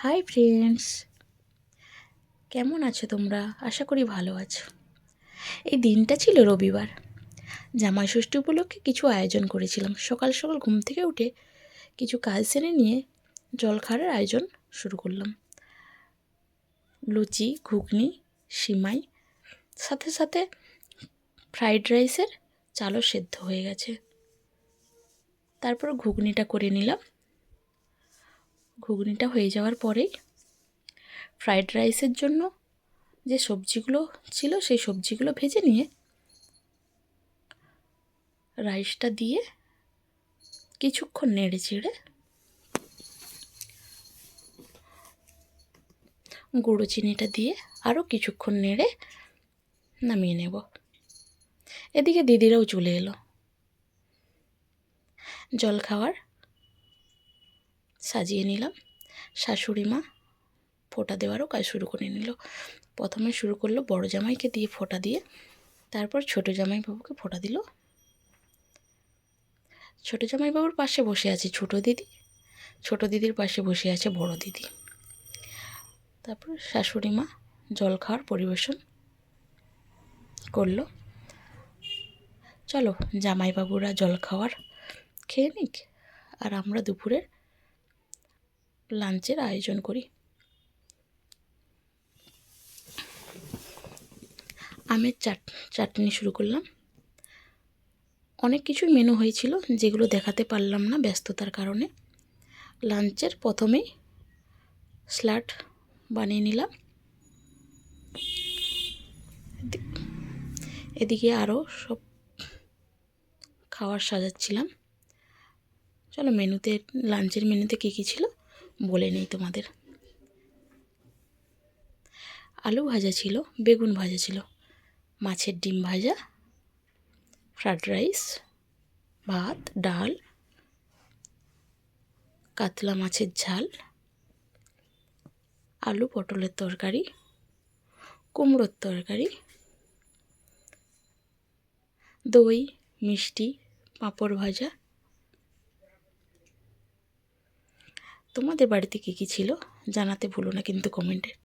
Hi friends, কেমন আছো তোমরা? আশা করি ভালো আছো। এই দিনটা ছিল রবিবার। জামাই ষষ্ঠী উপলক্ষে কিছু আয়োজন করেছিলাম। সকাল সকাল ঘুম থেকে উঠে কিছু কাজ সেরে নিয়ে জলখাবারের আয়োজন শুরু করলাম। লুচি, ঘুগনি, সিমাই, সাথে সাথে ফ্রাইড রাইসের চালও সেদ্ধ হয়ে গেছে। তারপর ঘুগনিটা করে নিলাম। ঘুগনিটা হয়ে যাওয়ার পরেই ফ্রাইড রাইসের জন্য যে সবজিগুলো ছিল সেই সবজিগুলো ভেজে নিয়ে রাইসটা দিয়ে কিছুক্ষণ নেড়ে চেড়ে গুঁড়ো চিনিটা দিয়ে আরও কিছুক্ষণ নেড়ে নামিয়ে নেব। এদিকে দিদিরাও চলে এলো। জলখাবার সাজিয়ে নিলাম। শাশুড়ি মা ফোঁটা দেওয়ারও কাজ শুরু করে নিল। প্রথমে শুরু করলো বড় জামাইকে দিয়ে ফোঁটা দিয়ে, তারপর ছোটো জামাইবাবুকে ফোঁটা দিল। ছোটো জামাইবাবুর পাশে বসে আছে ছোটো দিদি, ছোটো দিদির পাশে বসে আছে বড় দিদি। তারপর শাশুড়ি মা জলখাবার পরিবেশন করলো। চলো জামাইবাবুরা জলখাবার খেয়ে নিক, আর আমরা দুপুরের লাঞ্চের আয়োজন করি। আমের চাটনি শুরু করলাম। অনেক কিছুই মেনু হয়েছিল, যেগুলো দেখাতে পারলাম না ব্যস্ততার কারণে। লাঞ্চের প্রথমেই স্যালাড বানিয়ে নিলাম। এদিকে আরও সব খাবার সাজাচ্ছিলাম। চলো মেনুতে, লাঞ্চের মেনুতে কী কী ছিল বলে নিই তোমাদের। আলু ভাজা ছিল, বেগুন ভাজা ছিল, মাছের ডিম ভাজা, ফ্রাইড রাইস, ভাত, ডাল, কাতলা মাছের ঝাল, আলু পটলের তরকারি, কুমড়োর তরকারি, দই, মিষ্টি, পাঁপড় ভাজা। তোমাদের বাড়িতে কী কী ছিল জানাতে ভুলো না কিন্তু কমেন্টে।